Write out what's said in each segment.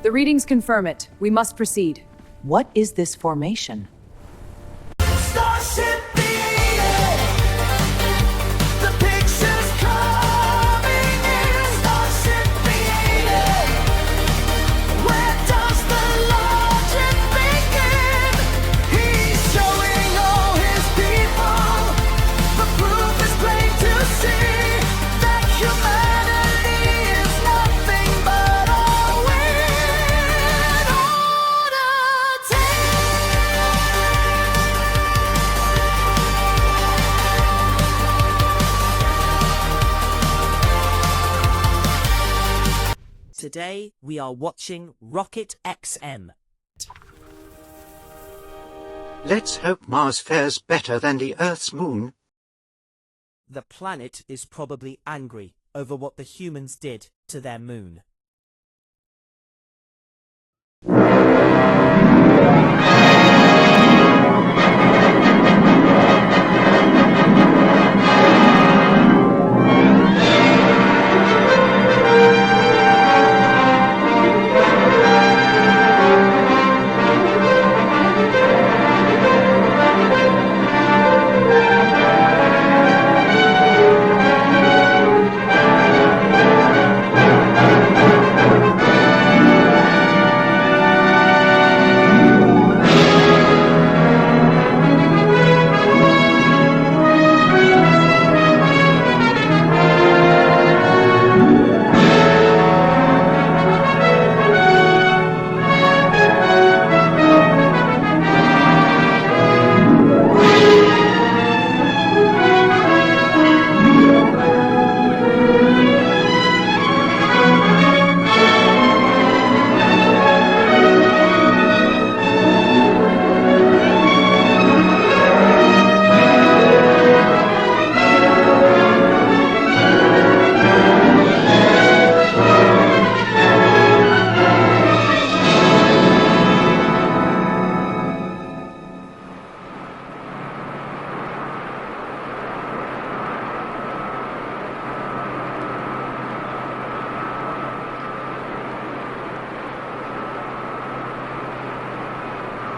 The readings confirm it. We must proceed. What is this formation? Starship Theater. The picture's coming in. Starship Theater. Where does the logic begin? He's showing all his people. The proof is plain to see that humanity is nothing but a win on a Today, we are watching Rocket X-M. Let's hope Mars fares better than the Earth's moon. The planet is probably angry over what the humans did to their moon.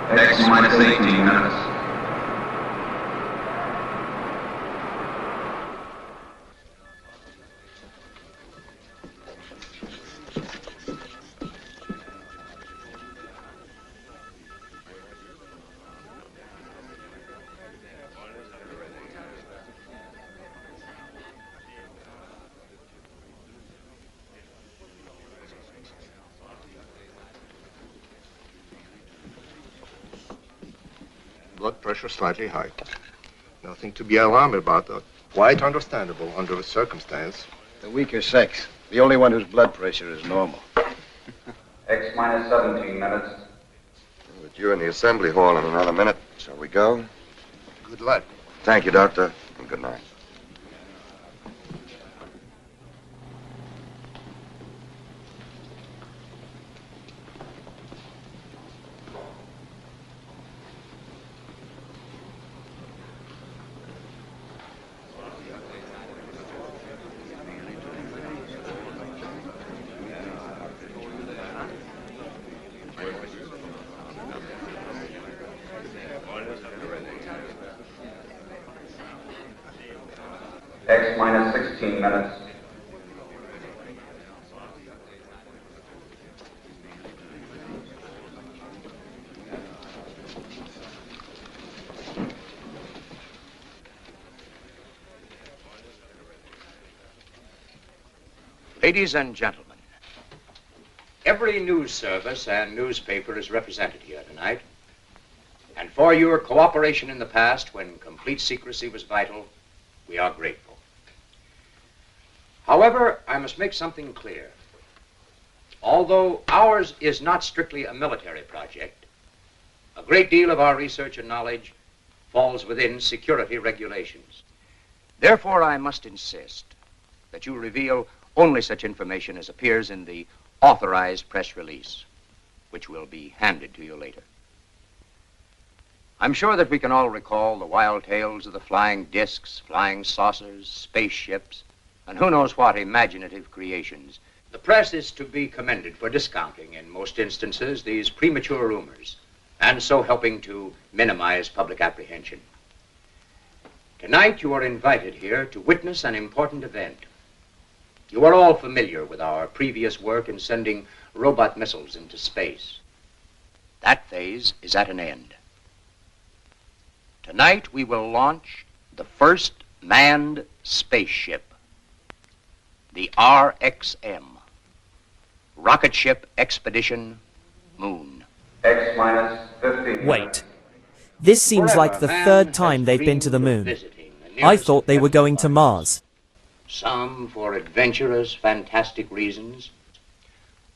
X minus 18 minutes. Blood pressure slightly high. Nothing to be alarmed about, though. Quite understandable under the circumstance. The weaker sex. The only one whose blood pressure is normal. X minus 17 minutes. But you're in the assembly hall in another minute. Shall we go? Good luck. Thank you, Doctor, and good night. X minus 16 minutes. Ladies and gentlemen, every news service and newspaper is represented here tonight. And for your cooperation in the past, when complete secrecy was vital, we are grateful. However, I must make something clear. Although ours is not strictly a military project, a great deal of our research and knowledge falls within security regulations. Therefore, I must insist that you reveal only such information as appears in the authorized press release, which will be handed to you later. I'm sure that we can all recall the wild tales of the flying discs, flying saucers, spaceships, and who knows what imaginative creations The press is to be commended for discounting, in most instances, these premature rumors, and so helping to minimize public apprehension. Tonight, you are invited here to witness an important event. You are all familiar with our previous work in sending robot missiles into space. That phase is at an end. Tonight, we will launch the first manned spaceship, the RXM, Rocketship Expedition Moon. X minus 15. Wait. This seems like the third time they've been to the moon. I thought they were going to Mars. Some for adventurous, fantastic reasons.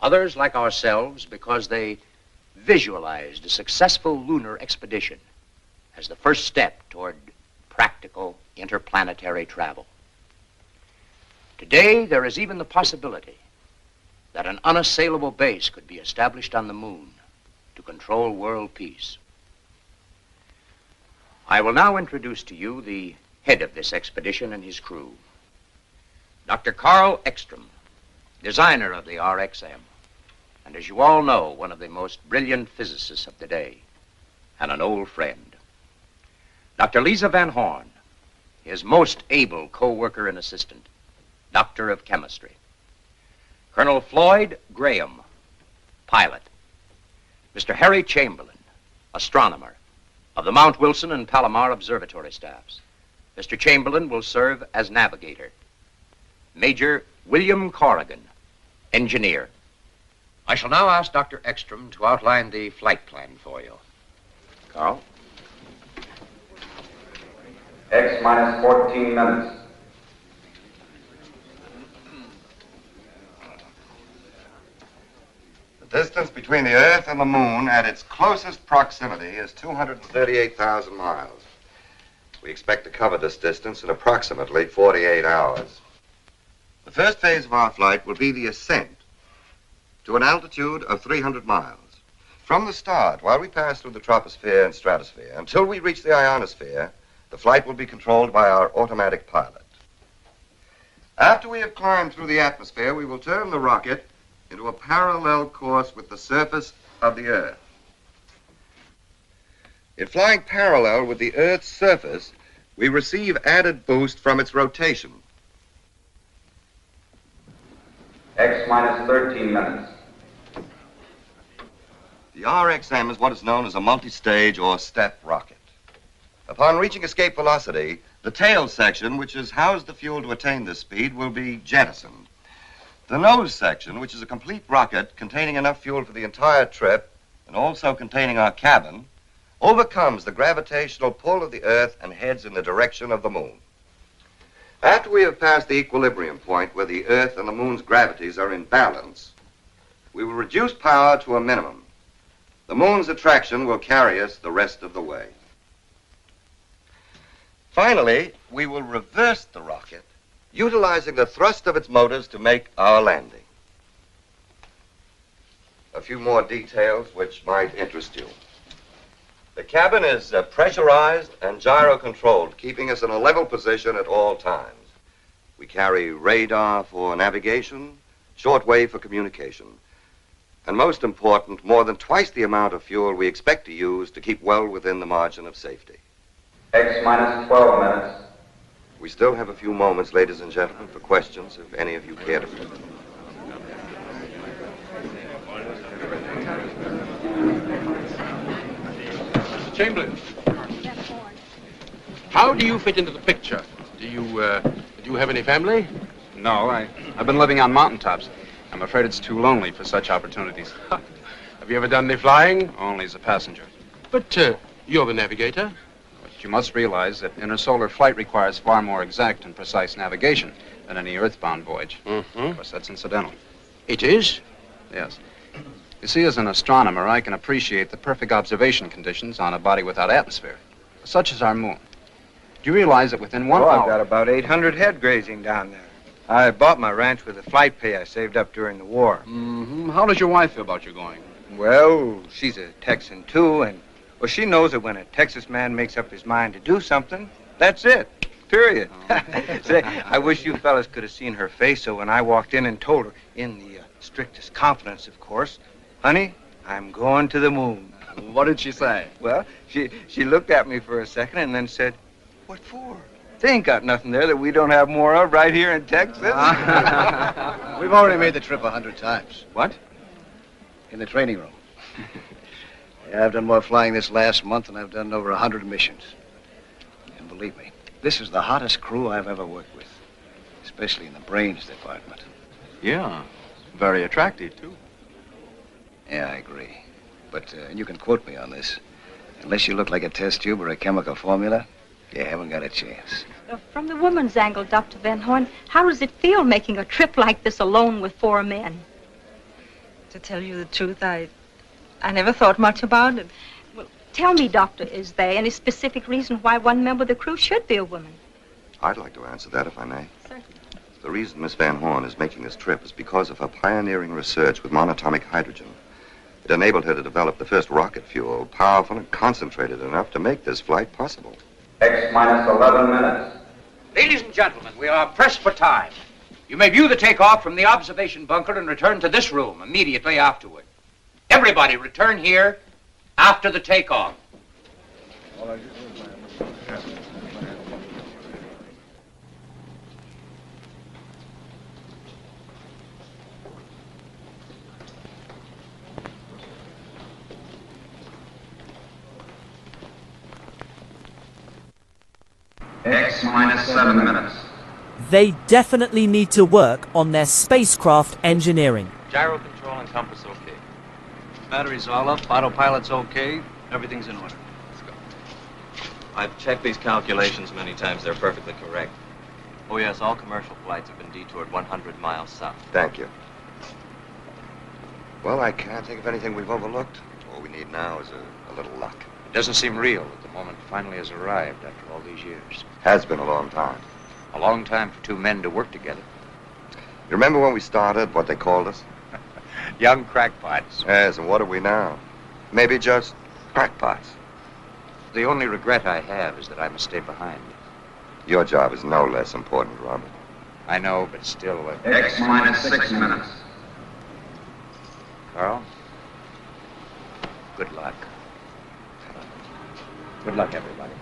Others, like ourselves, because they visualized a successful lunar expedition as the first step toward practical interplanetary travel. Today, there is even the possibility that an unassailable base could be established on the moon to control world peace. I will now introduce to you the head of this expedition and his crew, Dr. Carl Ekstrom, designer of the RXM, and as you all know, one of the most brilliant physicists of the day, and an old friend. Dr. Lisa Van Horn, his most able co-worker and assistant, Doctor of Chemistry. Colonel Floyd Graham, pilot. Mr. Harry Chamberlain, astronomer, of the Mount Wilson and Palomar Observatory staffs. Mr. Chamberlain will serve as navigator. Major William Corrigan, engineer. I shall now ask Dr. Ekstrom to outline the flight plan for you. Carl? X minus 14 minutes. The distance between the Earth and the Moon at its closest proximity is 238,000 miles. We expect to cover this distance in approximately 48 hours. The first phase of our flight will be the ascent to an altitude of 300 miles. From the start, while we pass through the troposphere and stratosphere, until we reach the ionosphere, the flight will be controlled by our automatic pilot. After we have climbed through the atmosphere, we will turn the rocket into a parallel course with the surface of the Earth. In flying parallel with the Earth's surface, we receive added boost from its rotation. X minus 13 minutes. The RXM is what is known as a multi-stage or step rocket. Upon reaching escape velocity, the tail section, which has housed the fuel to attain this speed, will be jettisoned. The nose section, which is a complete rocket containing enough fuel for the entire trip and also containing our cabin, overcomes the gravitational pull of the Earth and heads in the direction of the Moon. After we have passed the equilibrium point where the Earth and the Moon's gravities are in balance, we will reduce power to a minimum. The Moon's attraction will carry us the rest of the way. Finally, we will reverse the rocket, utilizing the thrust of its motors to make our landing. A few more details which might interest you. The cabin is pressurized and gyro-controlled, keeping us in a level position at all times. We carry radar for navigation, shortwave for communication, and most important, more than twice the amount of fuel we expect to use to keep well within the margin of safety. X minus 12 minutes. We still have a few moments, ladies and gentlemen, for questions, if any of you care to put them. Mr. Chamberlain, how do you fit into the picture? Do you have any family? No, I've been living on mountaintops. I'm afraid it's too lonely for such opportunities. Have you ever done any flying? Only as a passenger. But you're the navigator. But you must realize that intersolar flight requires far more exact and precise navigation than any earthbound voyage. Mm-hmm. Of course, that's incidental. It is? Yes. You see, as an astronomer, I can appreciate the perfect observation conditions on a body without atmosphere, such as our moon. Do you realize that within 1 hour... I've got about 800 head grazing down there. I bought my ranch with the flight pay I saved up during the war. Mm-hmm. How does your wife feel about you going? Well, she's a Texan, too, and well, she knows that when a Texas man makes up his mind to do something, that's it. period. Say, I wish you fellas could have seen her face, so when I walked in and told her, in the strictest confidence, of course, honey, I'm going to the moon. What did she say? Well, she looked at me for a second and then said, what for? They ain't got nothing there that we don't have more of right here in Texas. We've already made the trip 100 times. What? In the training room. Yeah, I've done more flying this last month than I've done in over 100 missions. And believe me, this is the hottest crew I've ever worked with, especially in the brains department. Yeah, very attractive, too. Yeah, I agree. But you can quote me on this. Unless you look like a test tube or a chemical formula, you haven't got a chance. From the woman's angle, Dr. Van Horn, how does it feel making a trip like this alone with 4 men? To tell you the truth, I never thought much about it. Well, tell me, Doctor, is there any specific reason why one member of the crew should be a woman? I'd like to answer that, if I may. Certainly. The reason Miss Van Horn is making this trip is because of her pioneering research with monatomic hydrogen. It enabled her to develop the first rocket fuel, powerful and concentrated enough to make this flight possible. X minus 11 minutes. Ladies and gentlemen, we are pressed for time. You may view the takeoff from the observation bunker and return to this room immediately afterward. Everybody return here after the takeoff. X minus 7 minutes. They definitely need to work on their spacecraft engineering. Gyro control and compass okay. Batteries all up, autopilot's okay, everything's in order. Let's go. I've checked these calculations many times. They're perfectly correct. Oh yes, all commercial flights have been detoured 100 miles south. Thank you. Well, I can't think of anything we've overlooked. All we need now is a little luck. It doesn't seem real that the moment finally has arrived after all these years. Has been a long time. A long time for 2 men to work together. You remember when we started, what they called us? Young crackpots. Yes, and what are we now? Maybe just crackpots. The only regret I have is that I must stay behind. Your job is no less important, Robert. I know, but still... X minus 6 minutes. Carl, good luck. Good luck, everybody.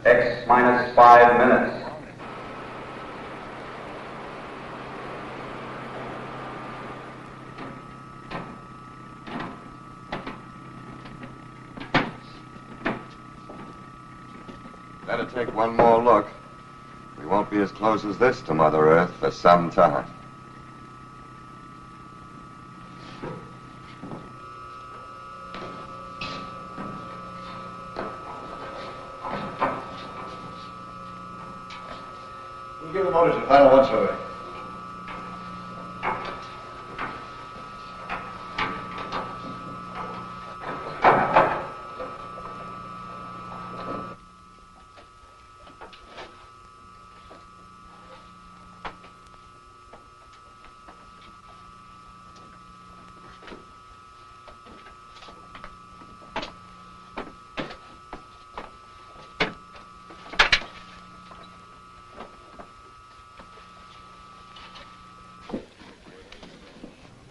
X minus 5 minutes. Better take one more look. We won't be as close as this to Mother Earth for some time. We'll give the motors a final once-over.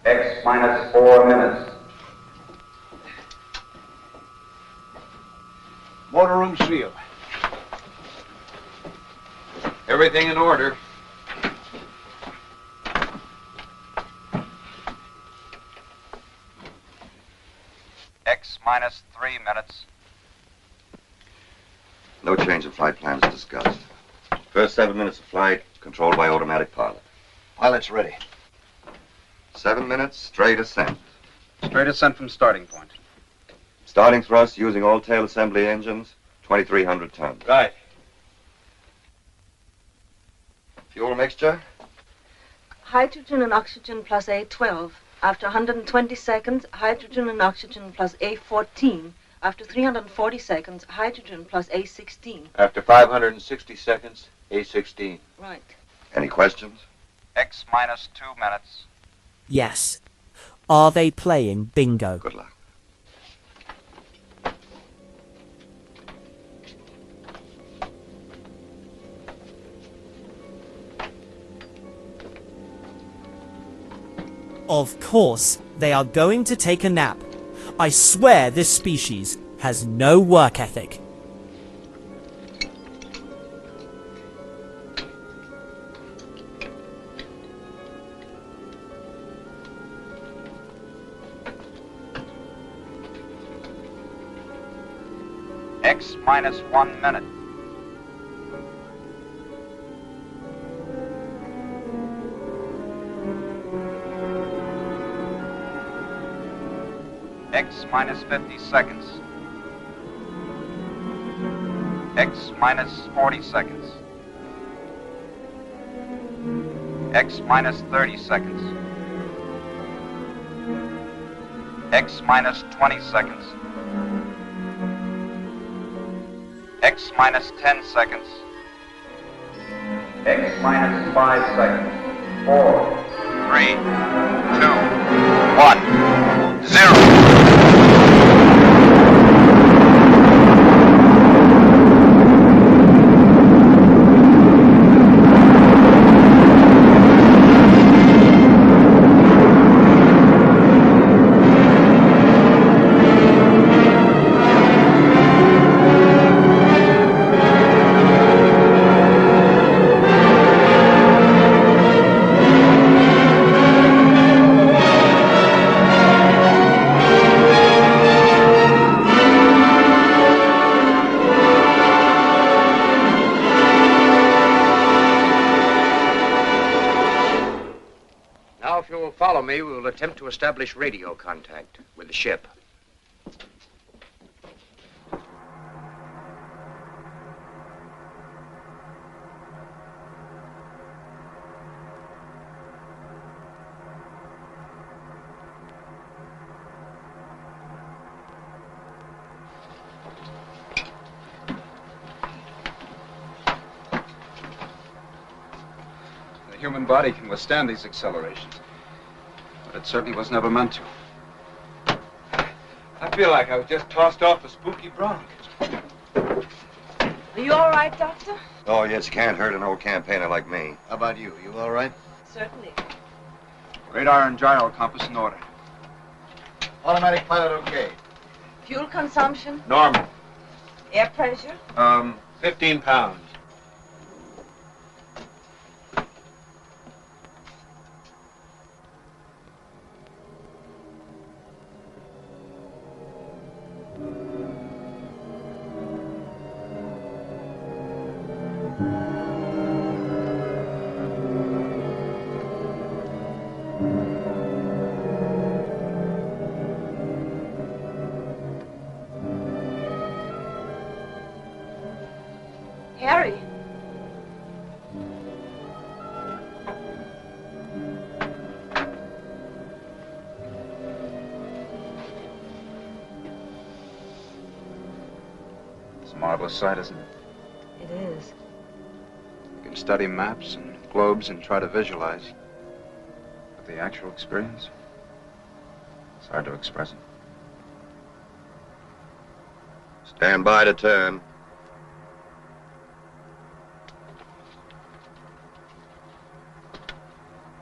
X minus 4 minutes. Motor room sealed. Everything in order. X minus 3 minutes. No change in flight plans discussed. First 7 minutes of flight, controlled by automatic pilot. Pilot's ready. 7 minutes, straight ascent. Straight ascent from starting point. Starting thrust using all tail assembly engines, 2,300 tons. Right. Fuel mixture? Hydrogen and oxygen plus A12. After 120 seconds, hydrogen and oxygen plus A14. After 340 seconds, hydrogen plus A16. After 560 seconds, A16. Right. Any questions? X minus 2 minutes. Yes. Are they playing bingo? Good luck. Of course, they are going to take a nap. I swear this species has no work ethic. X minus 1 minute. X minus 50 seconds. X minus 40 seconds. X minus 30 seconds. X minus 20 seconds. X minus 10 seconds. X minus 5 seconds. 4, 3, 2, 1, 0. Follow me, we will attempt to establish radio contact with the ship. The human body can withstand these accelerations. It certainly was never meant to. I feel like I was just tossed off a spooky bronc. Are you all right, Doctor? Oh, yes, can't hurt an old campaigner like me. How about you? You all right? Certainly. Radar and gyro compass in order. Automatic pilot okay. Fuel consumption? Normal. Air pressure? 15 pounds. Harry. It's a marvelous sight, isn't it? It is. You can study maps and globes and try to visualize. But the actual experience, it's hard to express it. Stand by to turn.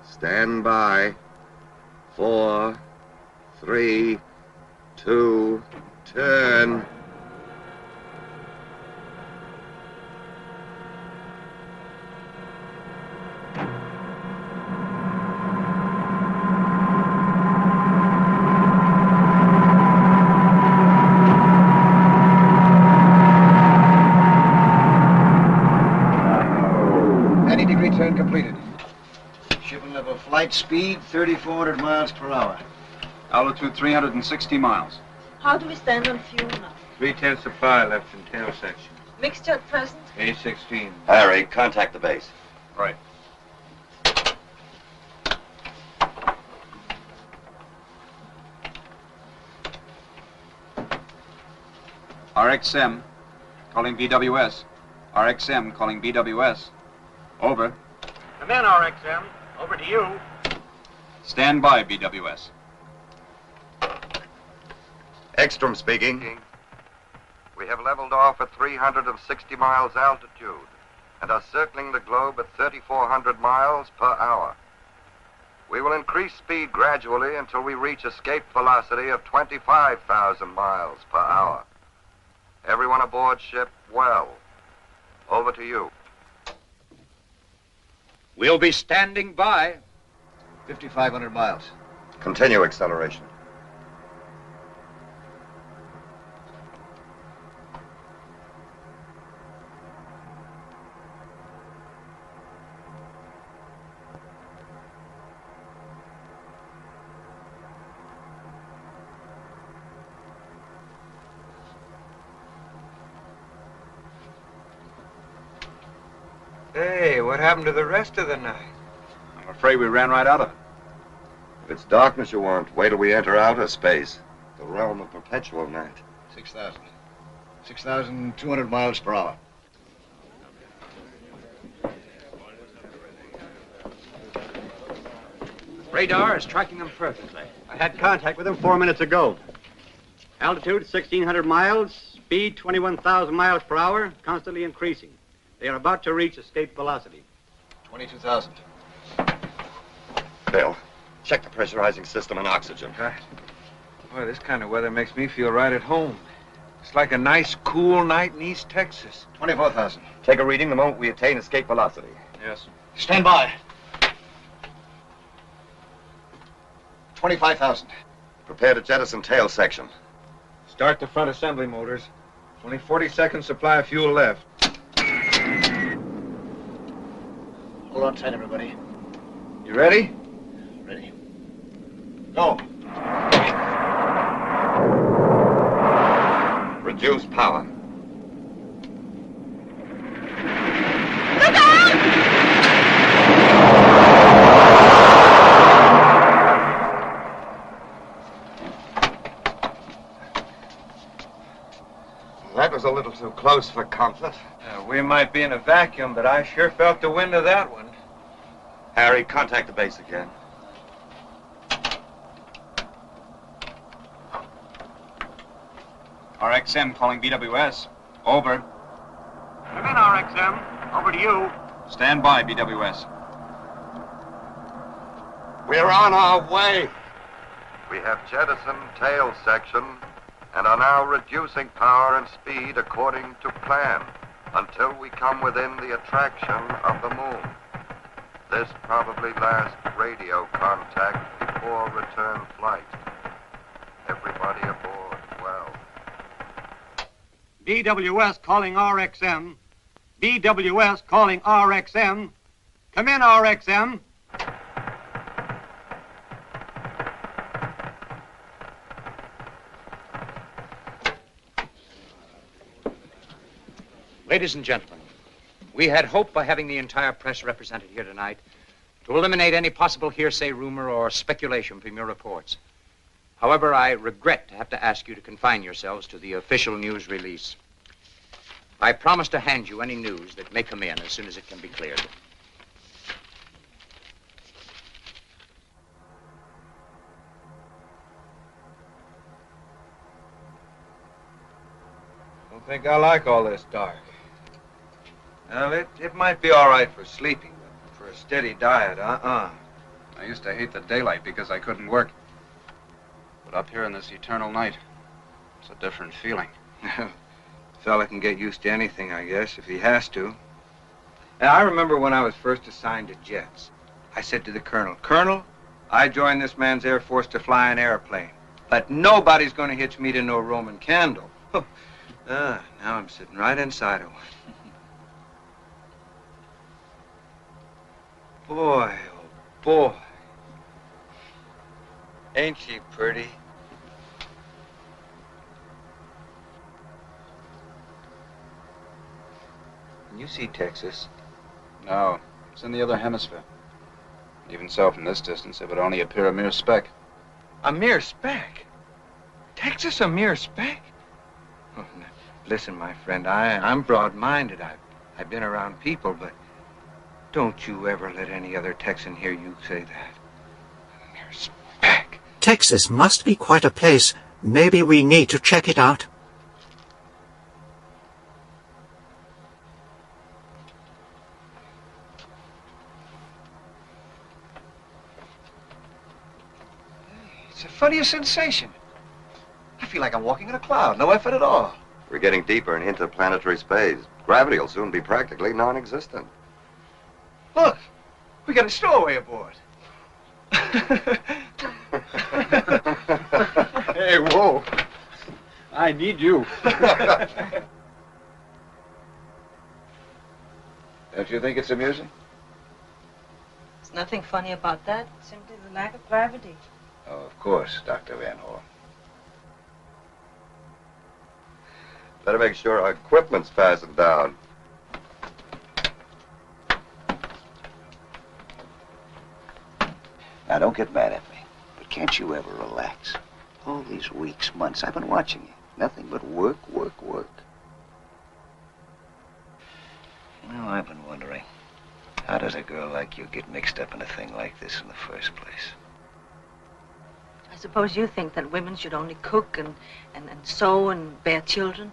Stand by. 4, 3, 2, turn. Turn completed. Shipping level flight speed 3,400 miles per hour. Altitude 360 miles. How do we stand on fuel now? 3/10 of 5 left in tail section. Mixture at present? A16. Harry, contact the base. Right. RXM, calling BWS. RXM, calling BWS. Over. Come in, RXM. Over to you. Stand by, BWS. Ekstrom speaking. We have leveled off at 360 miles altitude and are circling the globe at 3,400 miles per hour. We will increase speed gradually until we reach escape velocity of 25,000 miles per hour. Everyone aboard ship well. Over to you. We'll be standing by. 5,500 miles. Continue acceleration. Hey, what happened to the rest of the night? I'm afraid we ran right out of it. If it's darkness you want, wait till we enter outer space, the realm of perpetual night. 6,000. 6,200 miles per hour. Radar is tracking them perfectly. I had contact with them 4 minutes ago. Altitude 1,600 miles, speed 21,000 miles per hour, constantly increasing. They are about to reach escape velocity. 22,000. Bill, check the pressurizing system and oxygen. Boy, this kind of weather makes me feel right at home. It's like a nice, cool night in East Texas. 24,000. Take a reading the moment we attain escape velocity. Yes. Stand by. 25,000. Prepare to jettison tail section. Start the front assembly motors. Only 40 seconds supply of fuel left. Hold on tight, everybody. You ready? Ready. Go. Reduce power. That was a little too close for comfort. We might be in a vacuum, but I sure felt the wind of that one. Harry, contact the base again. RXM calling BWS. Over. Come in, RXM. Over to you. Stand by, BWS. We're on our way. We have jettisoned tail section and are now reducing power and speed according to plan until we come within the attraction of the moon. This probably last radio contact before return flight. Everybody aboard well. BWS calling RXM. BWS calling RXM. Come in, RXM. Ladies and gentlemen, we had hoped by having the entire press represented here tonight to eliminate any possible hearsay, rumor, or speculation from your reports. However, I regret to have to ask you to confine yourselves to the official news release. I promise to hand you any news that may come in as soon as it can be cleared. I don't think I like all this dark. Well, it might be all right for sleeping, but for a steady diet, I used to hate the daylight because I couldn't work. But up here in this eternal night, it's a different feeling. Fella can get used to anything, I guess, if he has to. And I remember when I was first assigned to jets. I said to the colonel, Colonel, I joined this man's Air Force to fly an airplane, but nobody's going to hitch me to no Roman candle. Now I'm sitting right inside of one. Boy, oh boy. Ain't she pretty? Can you see Texas? No, it's in the other hemisphere. Even so, from this distance, it would only appear a mere speck. A mere speck? Texas a mere speck? Oh, Listen, my friend, I'm broad-minded. I've been around people, but don't you ever let any other Texan hear you say that. Texas must be quite a place. Maybe we need to check it out. It's the funniest sensation. I feel like I'm walking in a cloud. No effort at all. We're getting deeper and into planetary space. Gravity will soon be practically non-existent. Look, we got a stowaway aboard. Hey, whoa. I need you. Don't you think it's amusing? There's nothing funny about that. Simply the lack of gravity. Oh, of course, Dr. Van Horn. Better make sure our equipment's fastened down. Now, don't get mad at me, but can't you ever relax? All these weeks, months, I've been watching you. Nothing but work, work, work. You know, I've been wondering, how does a girl like you get mixed up in a thing like this in the first place? I suppose you think that women should only cook and sew and bear children?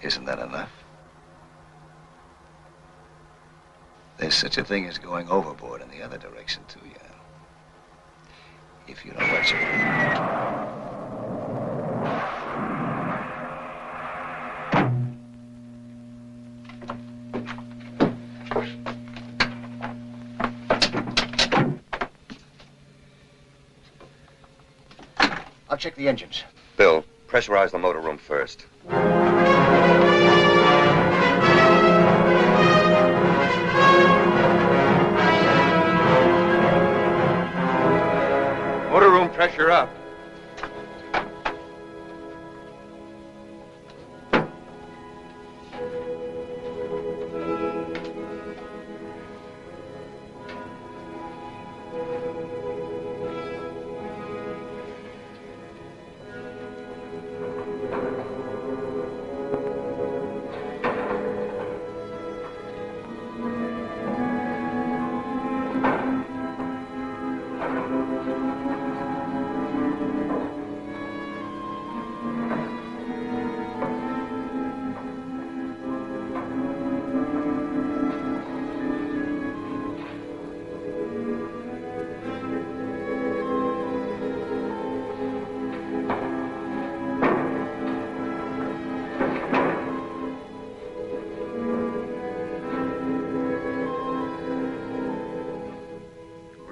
Isn't that enough? There's such a thing as going overboard in the other direction, too, you know. If you know what you're... I'll check the engines. Bill, pressurize the motor room first. Motor room pressure up.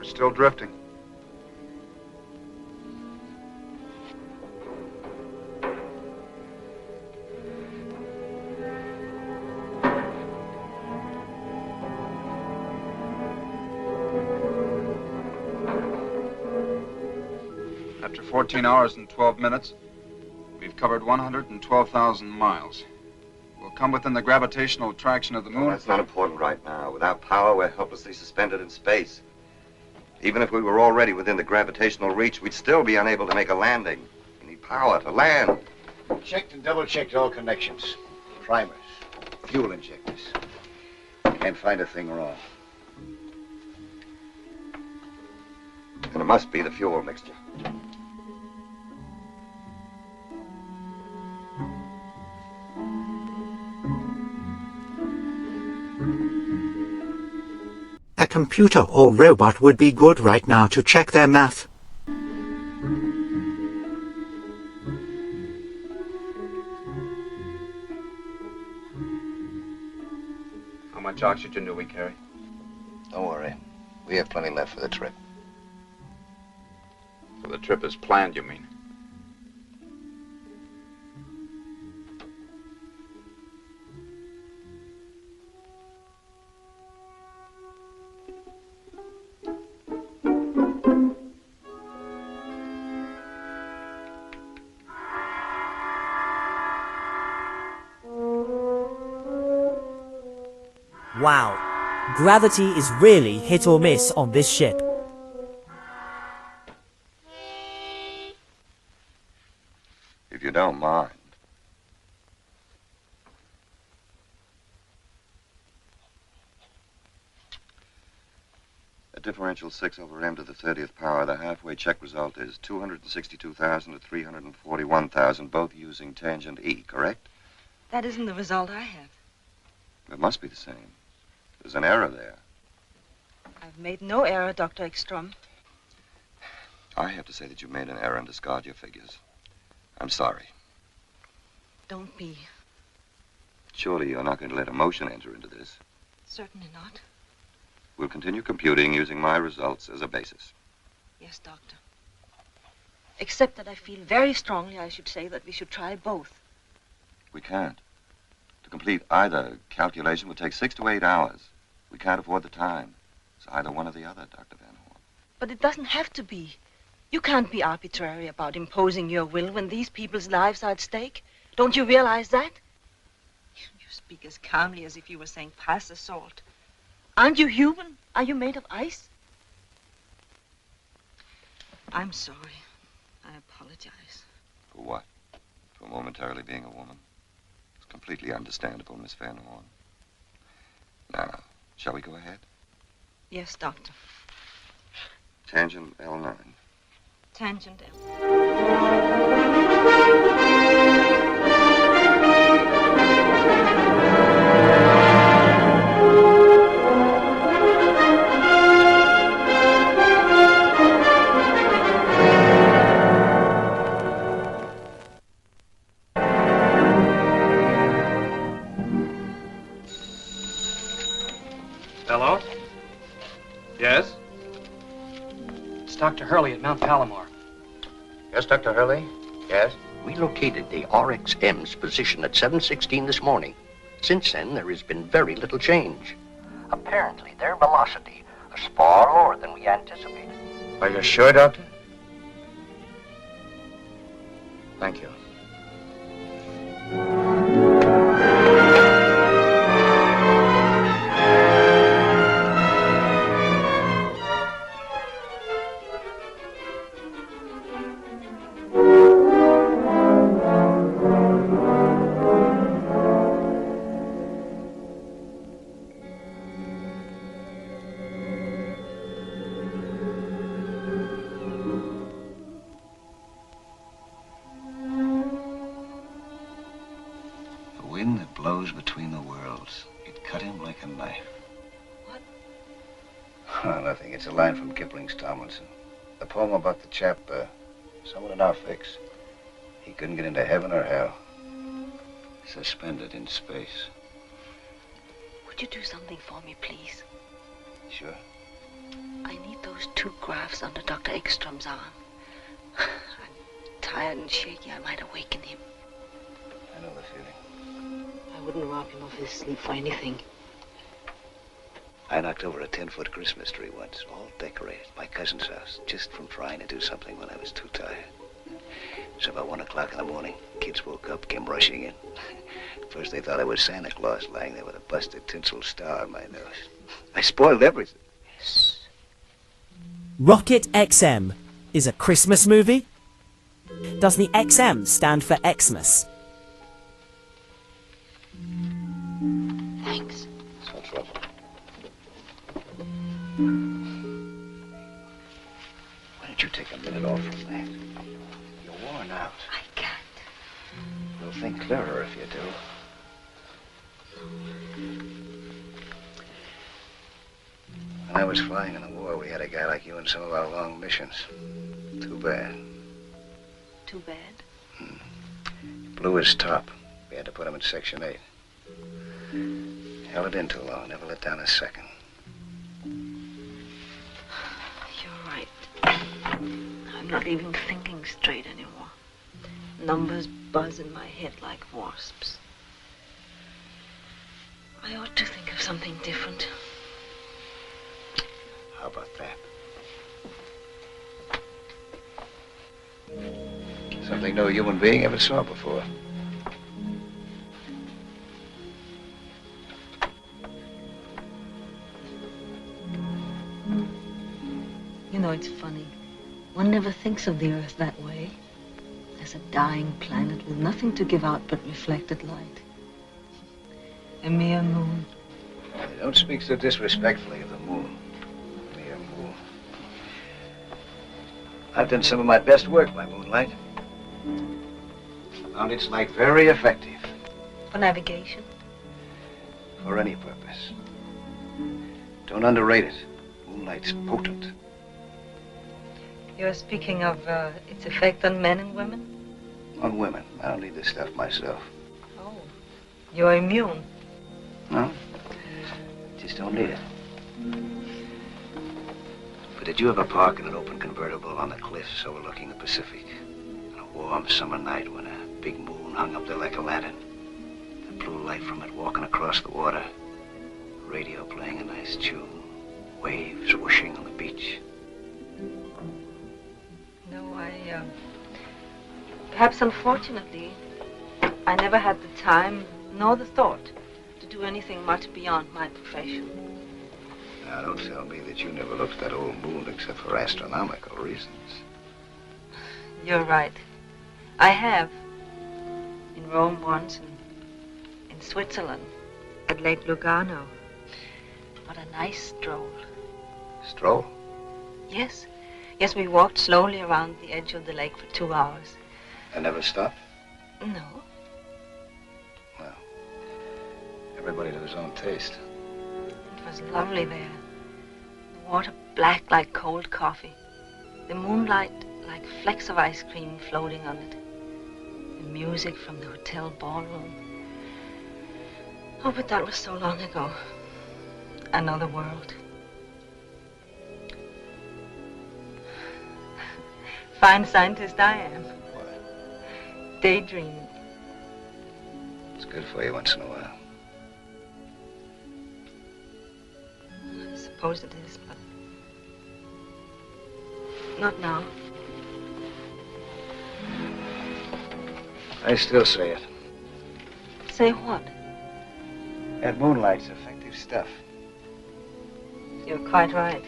Still drifting. After 14 hours and 12 minutes, we've covered 112,000 miles. We'll come within the gravitational attraction of the moon. Well, that's not important right now. Without power, we're helplessly suspended in space. Even if we were already within the gravitational reach, we'd still be unable to make a landing. We need power to land. Checked and double-checked all connections. Primers, fuel injectors. Can't find a thing wrong. And it must be the fuel mixture. A computer or robot would be good right now to check their math. How much oxygen do we carry? Don't worry. We have plenty left for the trip. For the trip as planned, you mean? Wow, gravity is really hit or miss on this ship. If you don't mind. differential 6 over m to the 30th power. The halfway check result is 262,000 to 341,000, both using tangent E, correct? That isn't the result I have. It must be the same. There's an error there. I've made no error, Dr. Ekstrom. I have to say that you made an error and discard your figures. I'm sorry. Don't be. Surely you're not going to let emotion enter into this. Certainly not. We'll continue computing using my results as a basis. Yes, Doctor. Except that I feel very strongly I should say that we should try both. We can't. To complete either calculation would take 6 to 8 hours. We can't afford the time. It's either one or the other, Dr. Van Horn. But it doesn't have to be. You can't be arbitrary about imposing your will when these people's lives are at stake. Don't you realize that? You speak as calmly as if you were saying pass the salt. Aren't you human? Are you made of ice? I'm sorry. I apologize. For what? For momentarily being a woman? It's completely understandable, Miss Van Horn. Now, shall we go ahead? Yes, Doctor. Tangent L9. Tangent L. Hello? Yes? It's Dr. Hurley at Mount Palomar. Yes, Dr. Hurley? Yes? We located the RXM's position at 7:16 this morning. Since then, there has been very little change. Apparently, their velocity is far lower than we anticipated. Are you sure, Doctor? Thank you. Wind that blows between the worlds. It cut him like a knife. What? Oh, nothing. It's a line from Kipling's Tomlinson. The poem about the chap, someone in our fix. He couldn't get into heaven or hell. Suspended in space. Would you do something for me, please? Sure. I need those 2 graphs under Dr. Ekstrom's arm. I'm tired and shaky. I might awaken him. I know the feeling. I wouldn't rob him of his sleep for anything. I knocked over a 10-foot Christmas tree once, all decorated, my cousin's house, just from trying to do something when I was too tired. It was about 1 o'clock in the morning. Kids woke up, came rushing in. First they thought I was Santa Claus lying there with a busted tinsel star on my nose. I spoiled everything. Rocket X-M is a Christmas movie? Does the XM stand for Xmas? Thanks. It's no trouble. Why don't you take a minute off from that? You're worn out. I can't. You'll think clearer if you do. When I was flying in the war, we had a guy like you in some of our long missions. Too bad. Too bad? Blew his top. We had to put him in Section 8. Held it in too long, never let down a second. You're right. I'm not even thinking straight anymore. Numbers buzz in my head like wasps. I ought to think of something different. How about that? Something no human being ever saw before. You know, it's funny. One never thinks of the Earth that way. As a dying planet with nothing to give out but reflected light. A mere moon. Don't speak so disrespectfully of the moon. Mere moon. I've done some of my best work by moonlight. Found its light very effective For navigation? for any purpose. Don't underrate it. Moonlight's potent. You're speaking of its effect on men and women? On women. I don't need this stuff myself. Oh, you're immune. No? Just don't need it. But did you ever park in an open convertible on the cliffs overlooking the Pacific on a warm summer night when a big moon hung up there like a lantern? The blue light from it walking across the water. Radio playing a nice tune. Waves whooshing on the beach. No, perhaps unfortunately, I never had the time nor the thought to do anything much beyond my profession. Now, don't tell me that you never looked at that old moon except for astronomical reasons. You're right. I have. In Rome once, and in Switzerland, at Lake Lugano. What a nice stroll. Stroll? Yes. Yes, we walked slowly around the edge of the lake for 2 hours. And never stopped? No. Well, everybody to his own taste. It was lovely there. The water black like cold coffee. The moonlight like flecks of ice cream floating on it. The music from the hotel ballroom. Oh, but that was so long ago. Another world. Fine scientist I am. Daydreaming. It's good for you once in a while. I suppose it is, but not now. I still say it. Say what? That moonlight's effective stuff. You're quite right.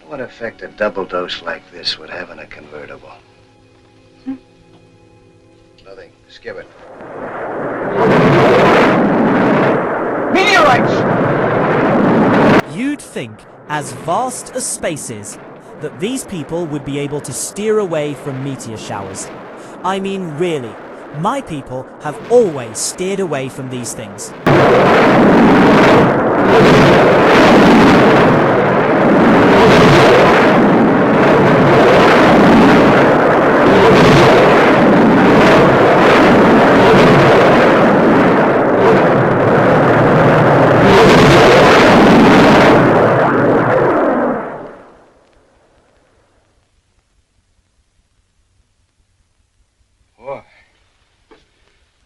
What effect a double dose like this would have in a convertible? Nothing. Skip it. Meteorites! You'd think, as vast as space is, that these people would be able to steer away from meteor showers. I mean, really, my people have always steered away from these things.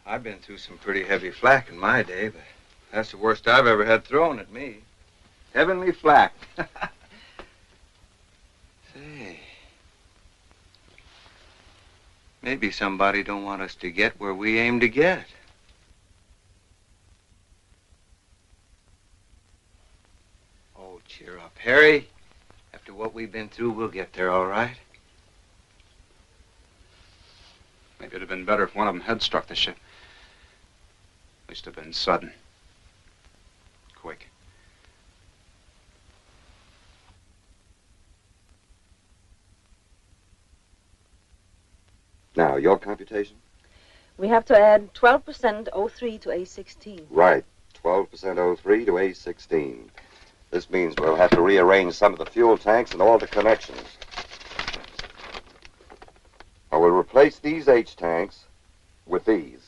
I've been through some pretty heavy flak in my day, but that's the worst I've ever had thrown at me. Heavenly flak. Say, maybe somebody don't want us to get where we aim to get. Oh, cheer up, Harry. After what we've been through, we'll get there all right. Maybe it'd have been better if one of them had struck the ship. At least have been sudden. Quick. Now, your computation? We have to add 12% O3 to A16. Right. 12% O3 to A16. This means we'll have to rearrange some of the fuel tanks and all the connections. I will replace these H tanks with these.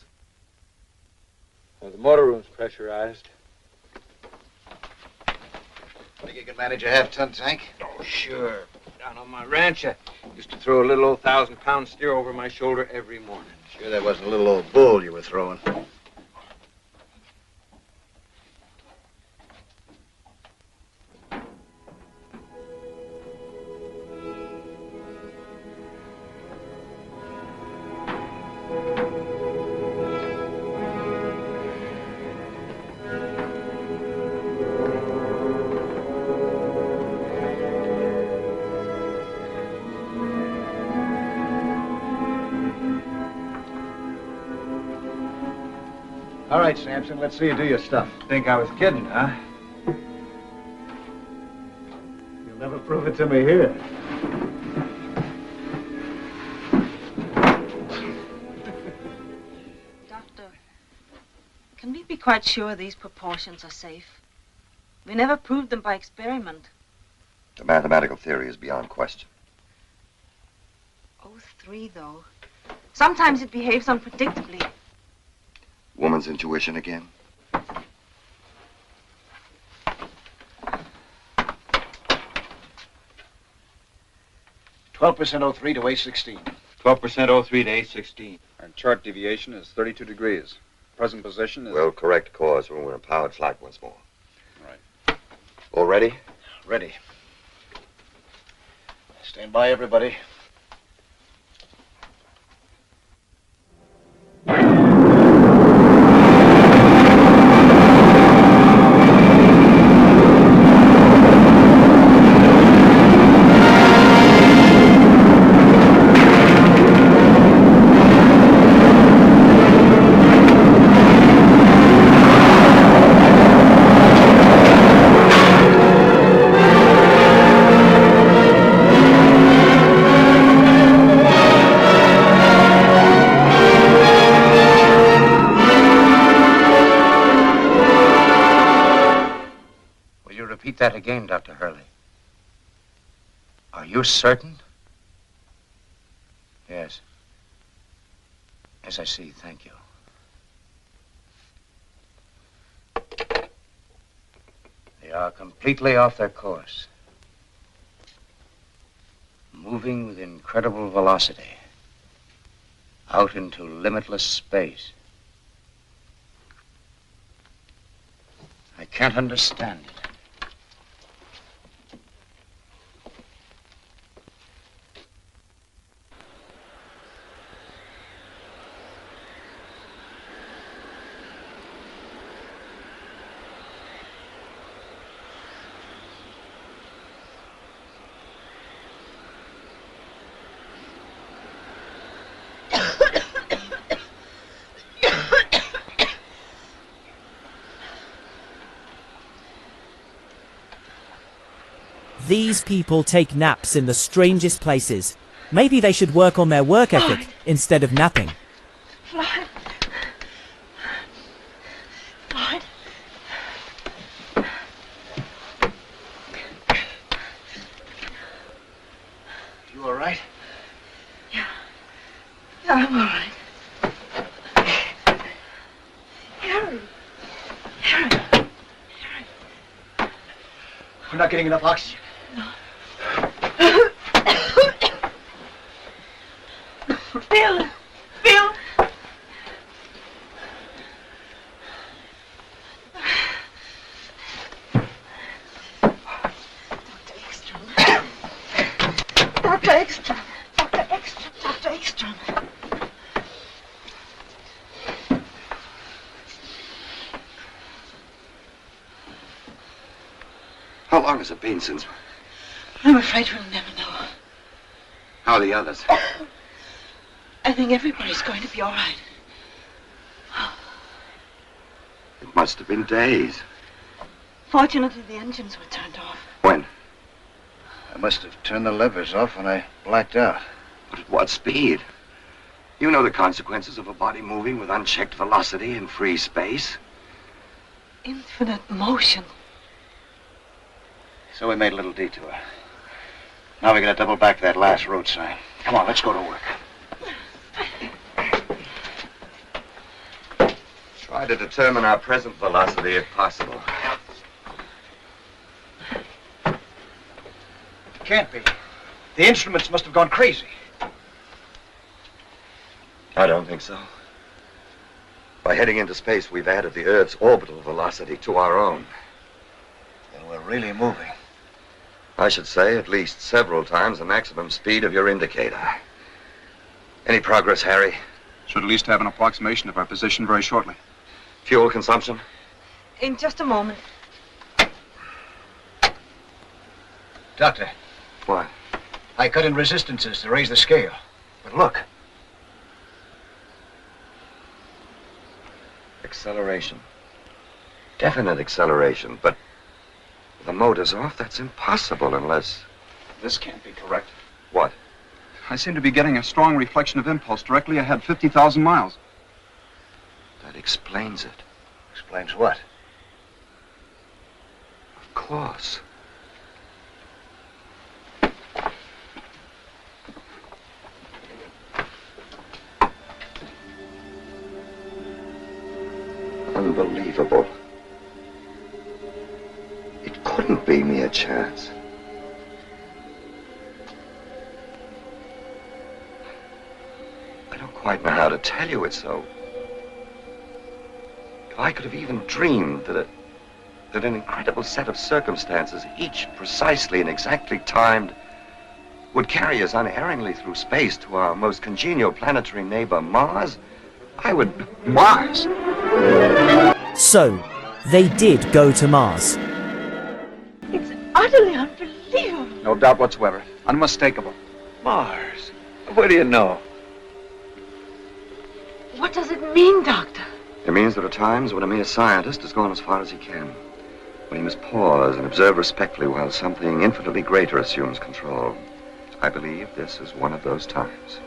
Well, the motor room's pressurized. Think you can manage a half-ton tank? Oh, sure. Down on my ranch, I used to throw a little old 1,000-pound steer over my shoulder every morning. Sure that wasn't a little old bull you were throwing. All right, Samson, let's see you do your stuff. Think I was kidding, huh? You'll never prove it to me here. Doctor, can we be quite sure these proportions are safe? We never proved them by experiment. The mathematical theory is beyond question. O3, though. Sometimes it behaves unpredictably. Woman's intuition again. %12% O3 to A16. 12% O3 to A16. Our chart deviation is 32 degrees. Present position is... We'll correct course when we're in a powered flight once more. Right. All ready? Ready. Stand by, everybody. Repeat that again, Dr. Hurley. Are you certain? Yes. Yes, I see. Thank you. They are completely off their course. Moving with incredible velocity. Out into limitless space. I can't understand it. These people take naps in the strangest places. Maybe they should work on their work ethic instead of napping. Floyd. Floyd. You all right? Yeah, I'm all right. Harry. Harry. We're not getting enough oxygen. Bill! Bill! Dr. Ekstrom! Dr. Ekstrom! Dr. Ekstrom! How long has it been since... I'm afraid we'll never know. How are the others? I think everybody's going to be all right. It must have been days. Fortunately, the engines were turned off. When? I must have turned the levers off when I blacked out. But at what speed? You know the consequences of a body moving with unchecked velocity in free space. Infinite motion. So we made a little detour. Now we gotta double back to that last road sign. Come on, let's go to work. Try to determine our present velocity if possible. Can't be. The instruments must have gone crazy. I don't think so. By heading into space, we've added the Earth's orbital velocity to our own. Then we're really moving. I should say at least several times the maximum speed of your indicator. Any progress, Harry? Should at least have an approximation of our position very shortly. Fuel consumption? In just a moment. Doctor. What? I cut in resistances to raise the scale. But look. Acceleration. Definite acceleration, but the motor's off. That's impossible unless... This can't be correct. What? I seem to be getting a strong reflection of impulse directly ahead 50,000 miles. That explains it. Explains what? Of course. Unbelievable. It couldn't be mere chance. I don't quite know how to tell you it's so. If I could have even dreamed that an incredible set of circumstances, each precisely and exactly timed, would carry us unerringly through space to our most congenial planetary neighbor, Mars, I would... Mars? So, they did go to Mars. It's utterly unbelievable. No doubt whatsoever. Unmistakable. Mars? What do you know? What does it mean, Doctor? It means there are times when a mere scientist has gone as far as he can. When he must pause and observe respectfully while something infinitely greater assumes control. I believe this is one of those times.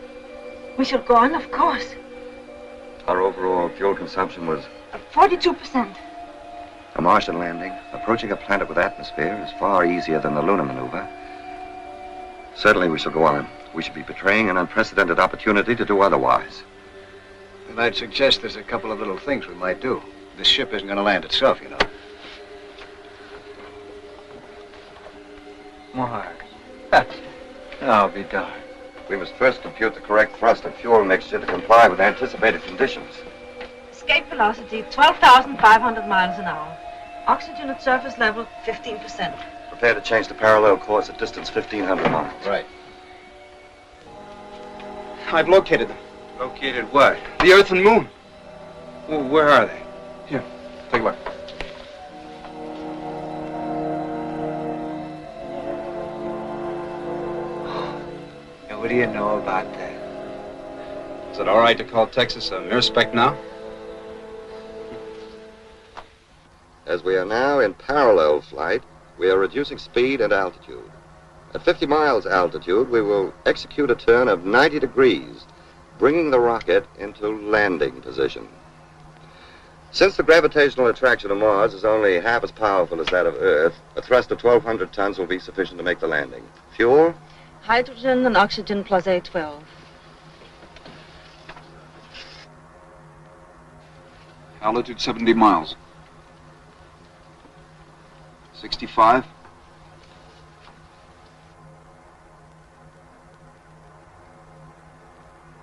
We shall go on, of course. Our overall fuel consumption was 42%. a Martian landing. Approaching a planet with atmosphere is far easier than the lunar maneuver. Certainly we shall go on. We should be betraying an unprecedented opportunity to do otherwise. And I'd suggest there's a couple of little things we might do. This ship isn't going to land itself, you know. Mars. I'll be darned. We must first compute the correct thrust and fuel mixture to comply with anticipated conditions. Escape velocity, 12,500 miles an hour. Oxygen at surface level, 15%. Prepare to change to parallel course at distance 1,500 miles. Right. I've located them. Located what? The Earth and Moon. Well, where are they? Here, take a look. And what do you know about that? Is it all right to call Texas a mirror-speck now? As we are now in parallel flight, we are reducing speed and altitude. At 50 miles altitude, we will execute a turn of 90 degrees, bringing the rocket into landing position. Since the gravitational attraction of Mars is only half as powerful as that of Earth, a thrust of 1,200 tons will be sufficient to make the landing. Fuel? Hydrogen and oxygen plus A12. Altitude 70 miles. 65.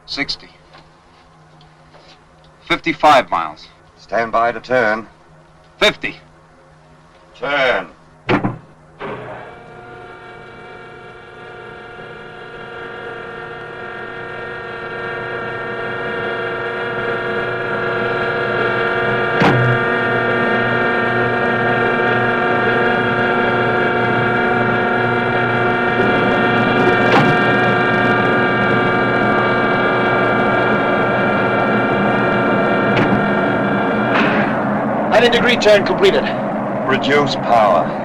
60. 55 miles. Stand by to turn. 50. Turn. Degree turn completed. Reduce power.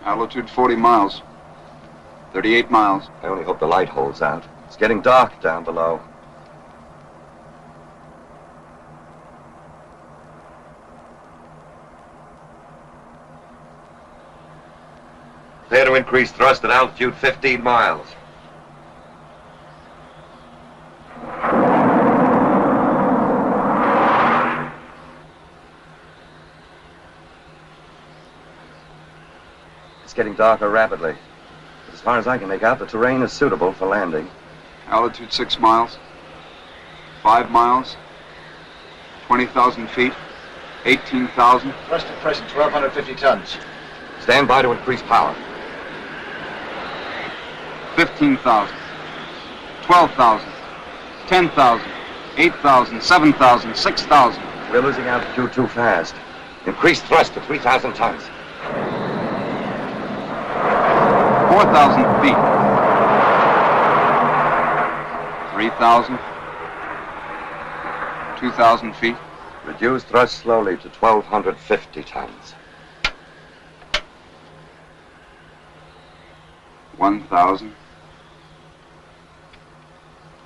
Altitude 40 miles. 38 miles. I only hope the light holds out. It's getting dark down below. Prepare to increase thrust at altitude 15 miles. It's getting darker rapidly. As far as I can make out, the terrain is suitable for landing. Altitude 6 miles. 5 miles. 20,000 feet. 18,000. Thrust at present, 1,250 tons. Stand by to increase power. 15,000, 12,000, 10,000, 8,000, 7,000, 6,000. We're losing altitude too fast. Increase thrust to 3,000 tons. 4,000 feet. 3,000. 2,000 feet. Reduce thrust slowly to 1,250 tons. 1,000.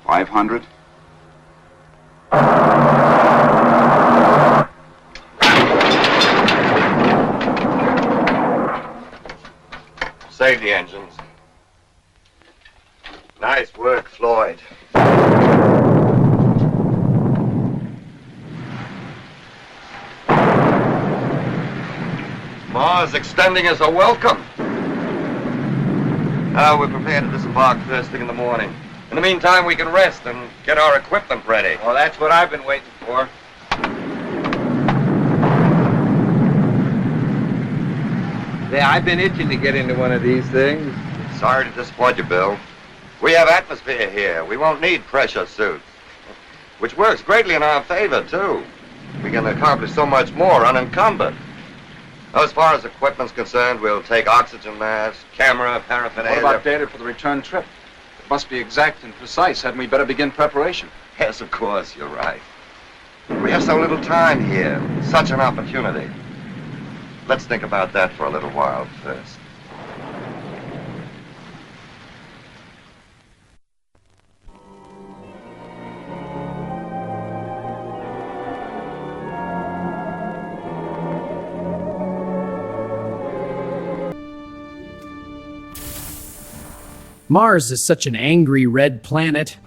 500. Save the engines. Nice work, Floyd. Mars extending us a welcome. Now we're prepared to disembark first thing in the morning. In the meantime, we can rest and get our equipment ready. Well, that's what I've been waiting for. Yeah, I've been itching to get into one of these things. Sorry to disappoint you, Bill. We have atmosphere here. We won't need pressure suits. Which works greatly in our favor, too. We can accomplish so much more unencumbered. As far as equipment's concerned, we'll take oxygen mask, camera, paraphernalia. What about data for the return trip? It must be exact and precise. Hadn't we better begin preparation? Yes, of course, you're right. We have so little time here. Such an opportunity. Let's think about that for a little while first. Mars is such an angry red planet.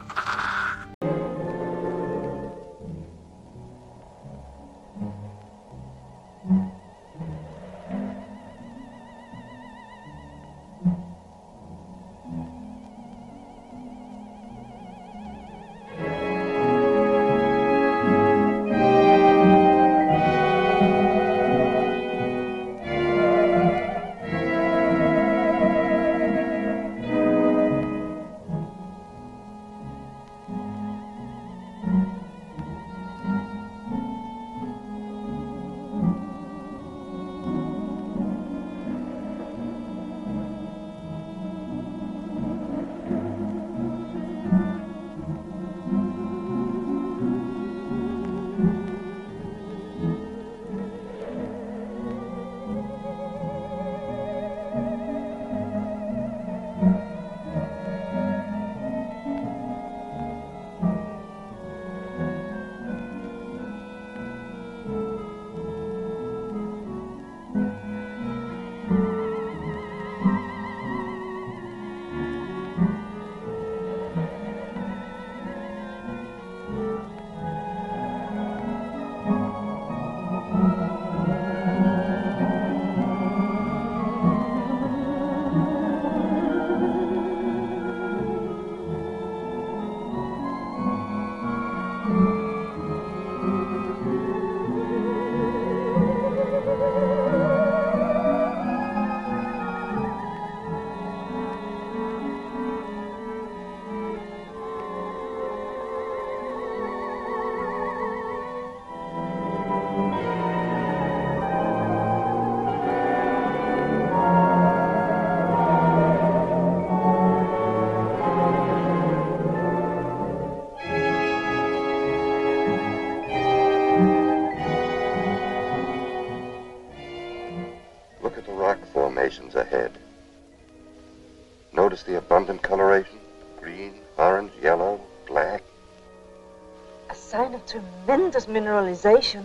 Ahead. Notice the abundant coloration? Green, orange, yellow, black. A sign of tremendous mineralization.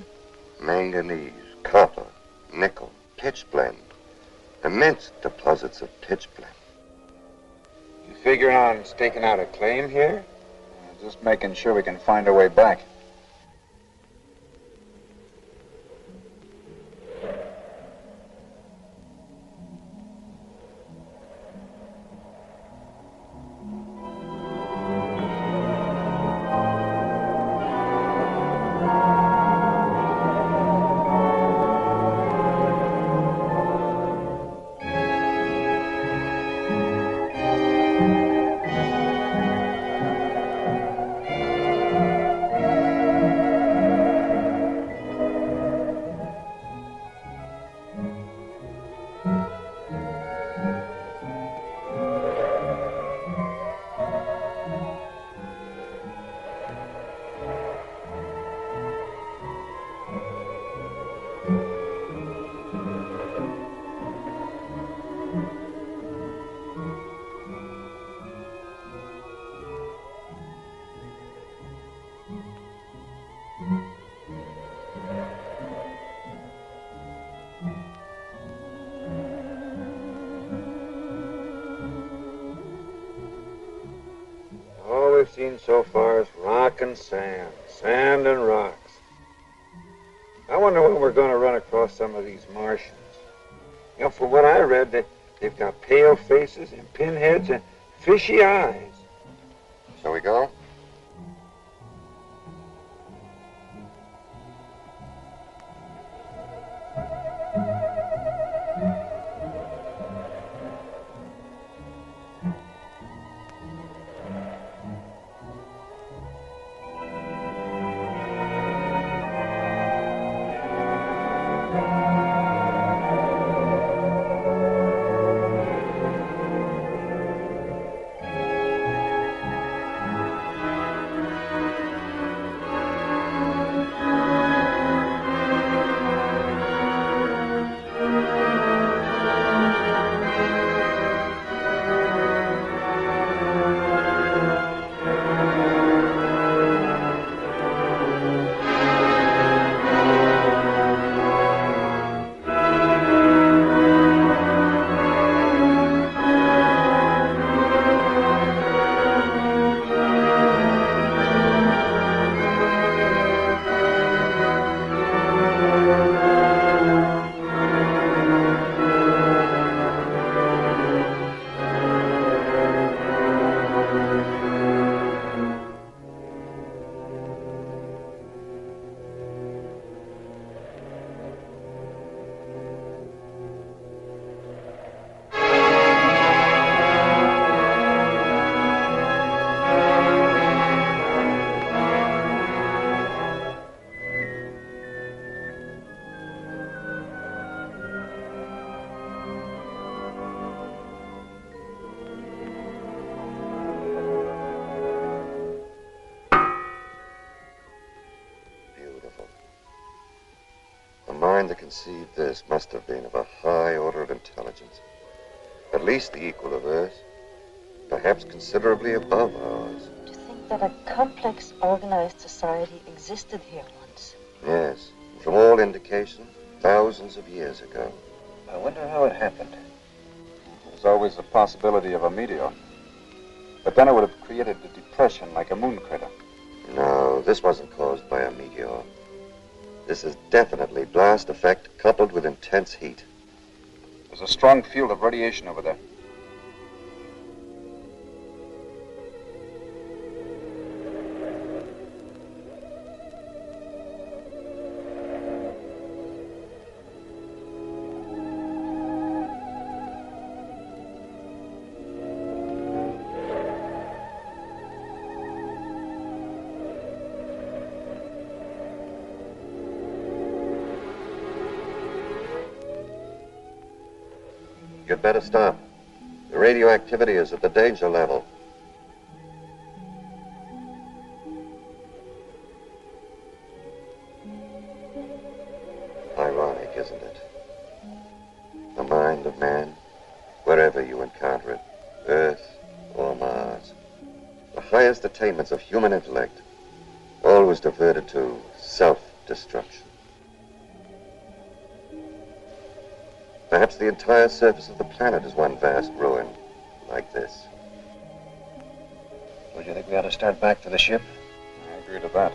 Manganese, copper, nickel, pitch blende. Immense deposits of pitch blende. You figuring on staking out a claim here? Just making sure we can find our way back. seen so far is rock and sand. Sand and rocks. I wonder when we're going to run across some of these Martians. You know, from what I read, they've got pale faces and pinheads and fishy eyes. Shall we go? That conceived this must have been of a high order of intelligence, at least the equal of Earth, perhaps considerably above ours. To think that a complex, organized society existed here once. Yes, from all indications, thousands of years ago. I wonder how it happened. There's always the possibility of a meteor. But then it would have created a depression like a moon crater. No, this wasn't caused by a meteor. This is definitely blast effect coupled with intense heat. There's a strong field of radiation over there. You'd better stop. The radioactivity is at the danger level. Ironic, isn't it? The mind of man, wherever you encounter it, Earth or Mars, the highest attainments of human intellect, always diverted to self-destruction. Perhaps the entire surface of the planet is one vast ruin, like this. Don't you think we ought to start back to the ship? I agree to that.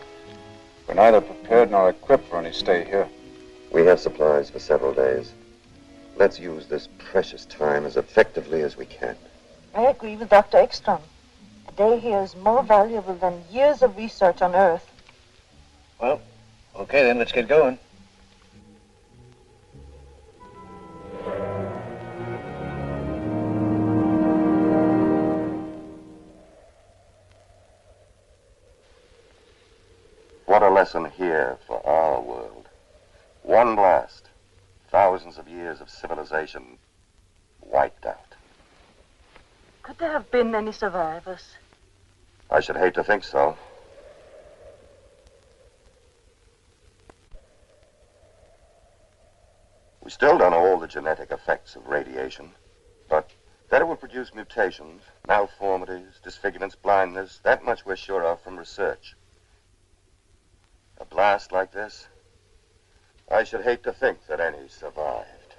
We're neither prepared nor equipped for any stay here. We have supplies for several days. Let's use this precious time as effectively as we can. I agree with Dr. Ekstrom. A day here is more valuable than years of research on Earth. Well, okay then, let's get going. What a lesson here for our world. One blast, thousands of years of civilization wiped out. Could there have been any survivors? I should hate to think so. We still don't know all the genetic effects of radiation, but that it will produce mutations, malformities, disfigurements, blindness, that much we're sure of from research. A blast like this, I should hate to think that any survived.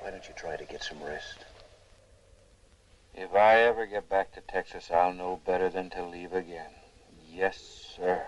Why don't you try to get some rest? If I ever get back to Texas, I'll know better than to leave again. Yes, sir.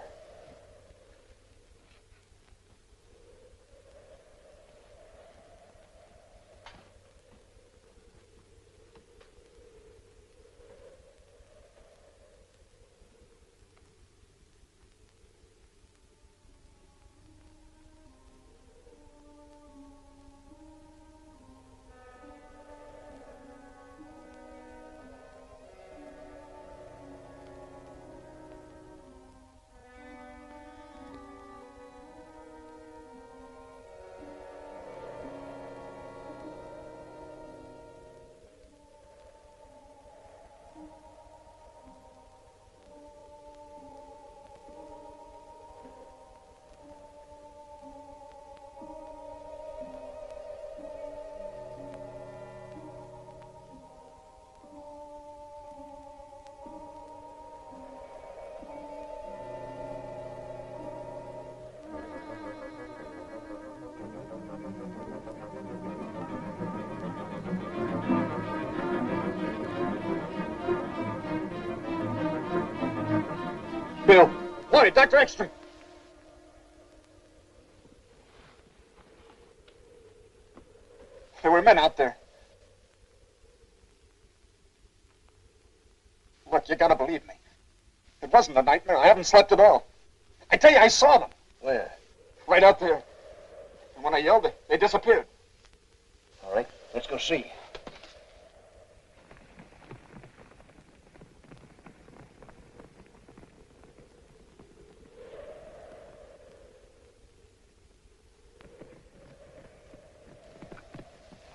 Bill. Lloyd, Dr. X-M. There were men out there. Look, you gotta believe me. It wasn't a nightmare. I haven't slept at all. I tell you, I saw them. Where? Right out there. And when I yelled, they disappeared. All right, let's go see.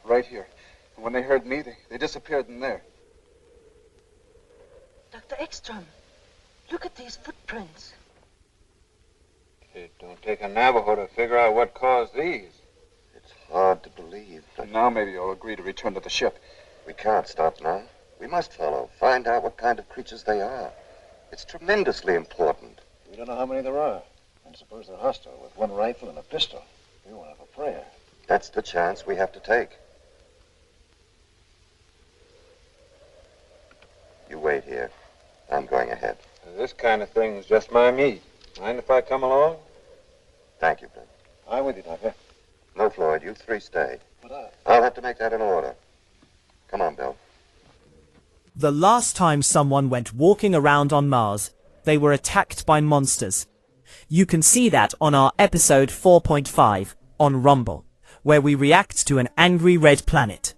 Right here. And when they heard me, they disappeared in there. Dr. X-M, look at these footprints. It don't take a Navajo to figure out what caused these. It's hard to believe. And now maybe you'll agree to return to the ship. We can't stop now. We must follow. Find out what kind of creatures they are. It's tremendously important. We don't know how many there are. And suppose they're hostile with one rifle and a pistol. We won't have a prayer. That's the chance we have to take. You wait here. I'm going ahead. This kind of thing's just my meat. Mind if I come along? Thank you, Bill. I'm with you, Doctor. No, Floyd, you three stay. But I'll have to make that in order. Come on, Bill. The last time someone went walking around on Mars, they were attacked by monsters. You can see that on our episode 4.5 on Rumble, where we react to an angry red planet.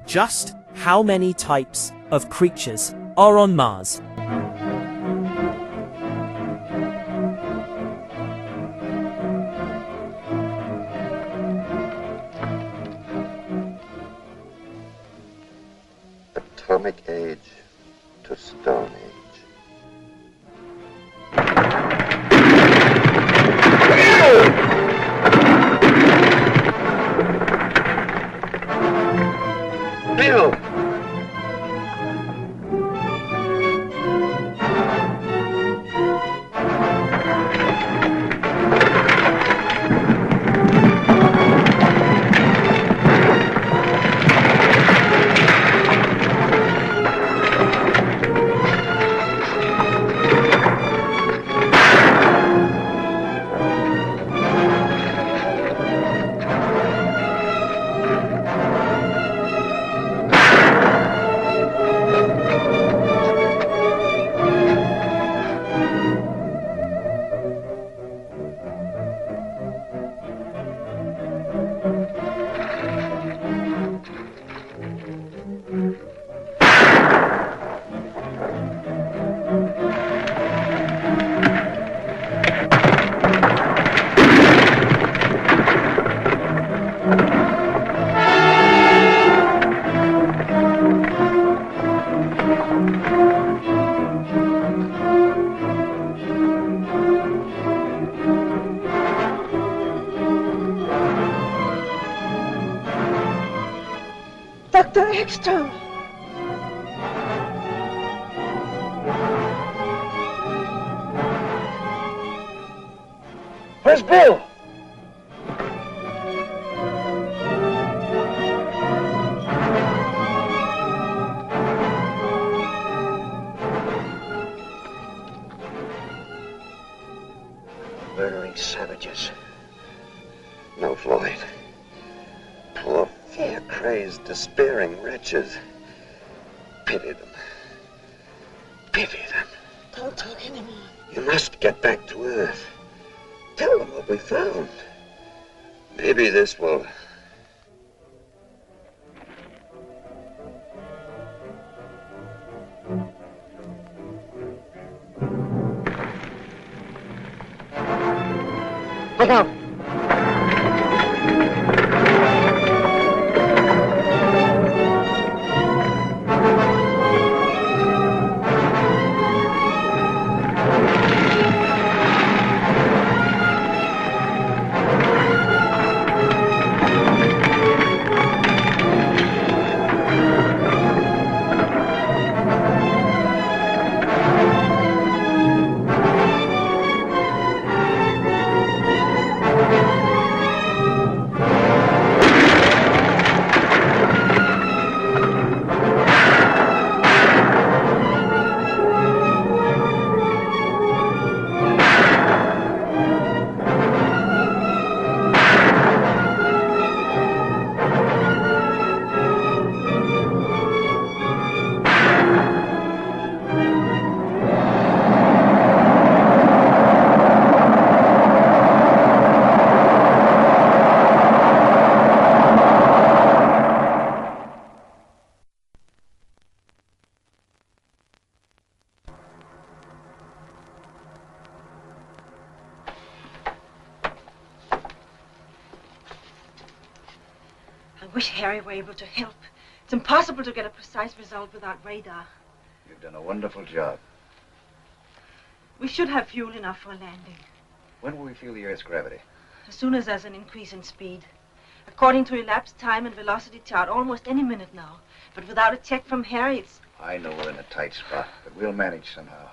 Just how many types of creatures are on Mars? Atomic age to Stone Age. Bill! Where's Bill? Murdering savages. No, Floyd. Poor, fear-crazed, despairing wretches. Pity them. Pity them. Don't talk anymore. You must get back to Earth. Tell them what we found. Maybe this will... Look out! I wish Harry were able to help. It's impossible to get a precise result without radar. You've done a wonderful job. We should have fuel enough for a landing. When will we feel the Earth's gravity? As soon as there's an increase in speed. According to elapsed time and velocity chart, almost any minute now. But without a check from Harry, it's... I know we're in a tight spot, but we'll manage somehow.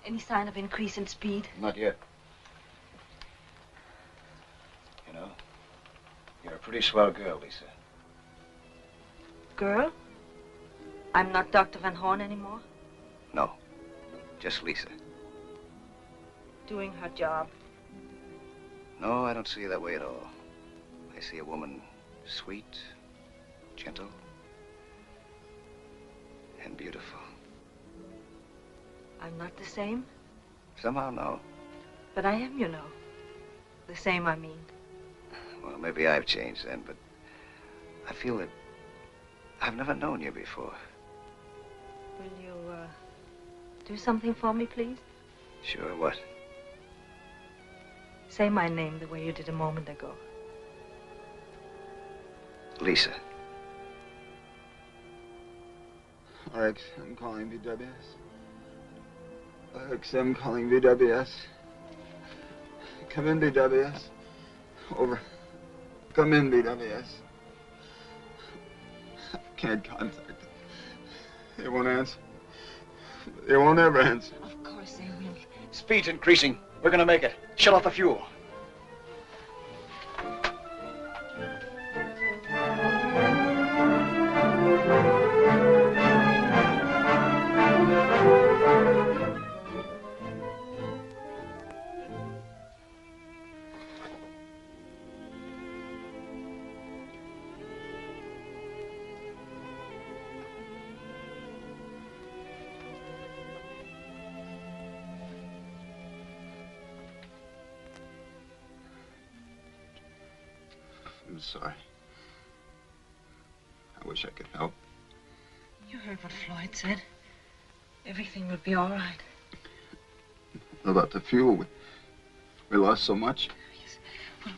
Any sign of increase in speed? Not yet. You know, you're a pretty swell girl, Lisa. Girl? I'm not Dr. Van Horn anymore? No, just Lisa. Doing her job. No, I don't see you that way at all. I see a woman sweet, gentle, and beautiful. I'm not the same, Somehow, no. but I am, you know. The same, I mean. Well, maybe I've changed then, but I feel that I've never known you before. Will you, do something for me, please? Sure, what? Say my name the way you did a moment ago. Lisa. RX-M calling VWS. RX-M calling VWS. Come in, VWS. Over. Come in, VWS. Can't contact them. They won't answer. They won't ever answer. Of course they will. Speed's increasing. We're gonna make it. Shut off the fuel. I'm sorry. I wish I could help. You heard what Floyd said. Everything will be all right. What about the fuel? We lost so much.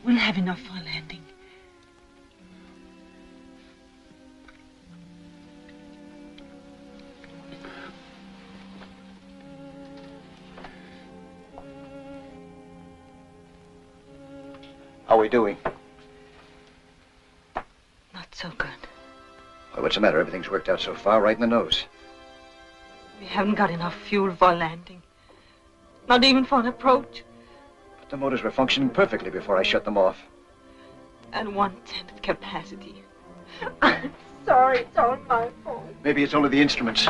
We'll have enough for a landing. How are we doing? Not so good. Well, what's the matter? Everything's worked out so far, right in the nose. We haven't got enough fuel for landing. Not even for an approach. But the motors were functioning perfectly before I shut them off. At 1/10 of capacity. I'm sorry, it's all my fault. Maybe it's only the instruments.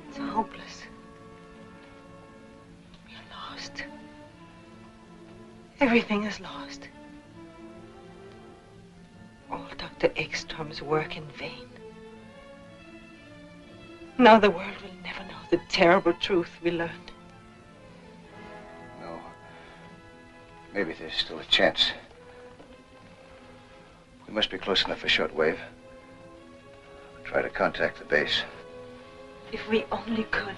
It's hopeless. We're lost. Everything is lost. All Dr. Ekstrom's work in vain. Now the world will never know the terrible truth we learned. No. Maybe there's still a chance. We must be close enough for shortwave. I'll try to contact the base. If we only could.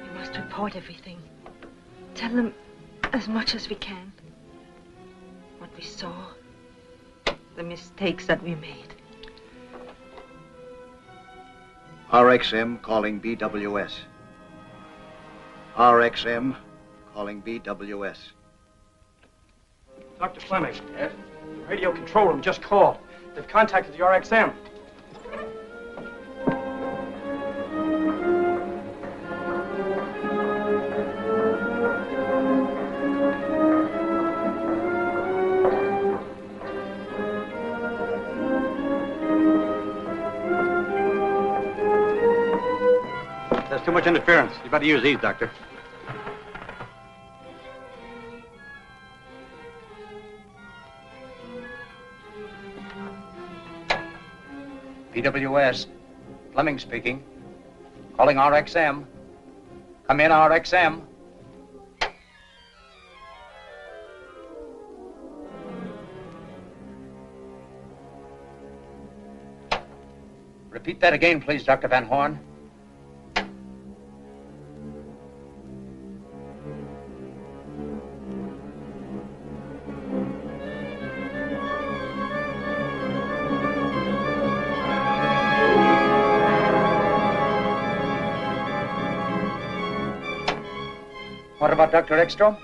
We must report everything. Tell them as much as we can. What we saw. The mistakes that we made. RXM calling BWS. RXM calling BWS. Dr. Fleming. Yes? The radio control room just called. They've contacted the RXM. There's too much interference. You better use these, Doctor. BWS. Fleming speaking. Calling RXM. Come in, RXM. Repeat that again, please, Dr. Van Horn. What about Dr. Ekstrom?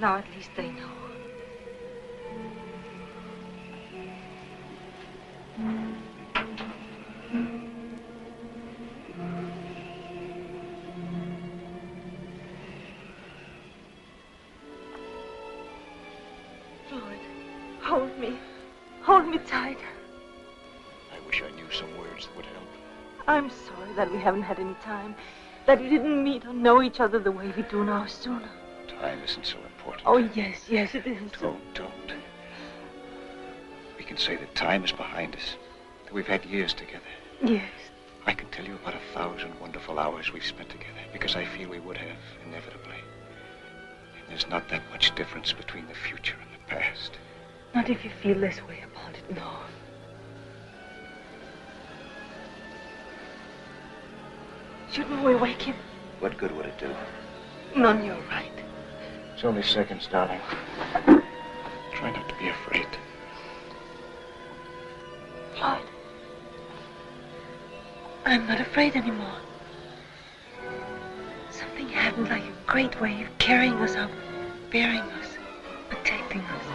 Now at least they know. Floyd, hold me. Hold me tight. I wish I knew some words that would help. I'm sorry that we haven't had any time. That we didn't meet or know each other the way we do now sooner. Time isn't so important. Oh, yes, yes, it is. Don't. We can say that time is behind us, that we've had years together. Yes. I can tell you about 1,000 wonderful hours we've spent together, because I feel we would have, inevitably. And there's not that much difference between the future and the past. Not if you feel this way about it, no. Shouldn't we wake him? What good would it do? None, you're right. It's only seconds, darling. Try not to be afraid. Floyd, I'm not afraid anymore. Something happened like a great wave carrying us up, bearing us, protecting us.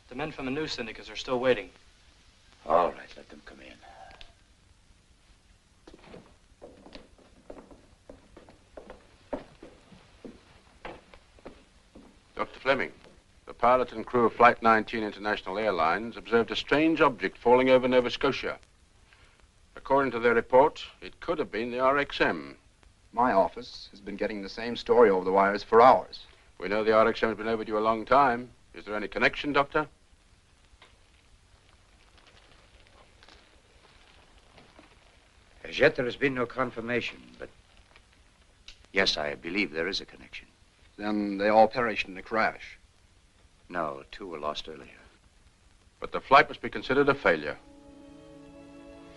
The men from the news syndicates are still waiting. All right, let them come in. Dr. Fleming, the pilot and crew of Flight 19 International Airlines observed a strange object falling over Nova Scotia. According to their report, it could have been the RXM. My office has been getting the same story over the wires for hours. We know the RXM has been overdue a long time. Is there any connection, Doctor? As yet, there has been no confirmation, but yes, I believe there is a connection. Then they all perished in a crash. No, 2 were lost earlier. But the flight must be considered a failure.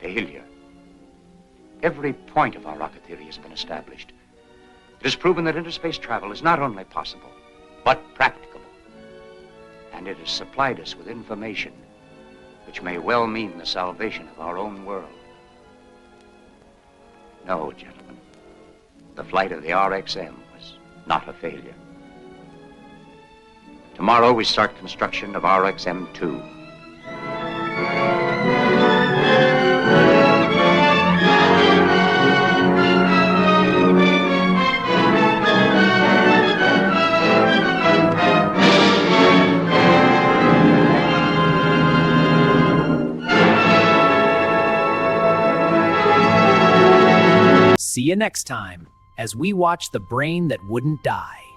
Failure? Every point of our rocket theory has been established. It has proven that interspace travel is not only possible, but practicable. And it has supplied us with information which may well mean the salvation of our own world. No, gentlemen. The flight of the RXM was not a failure. Tomorrow we start construction of RXM-2. See you next time as we watch The Brain That Wouldn't Die.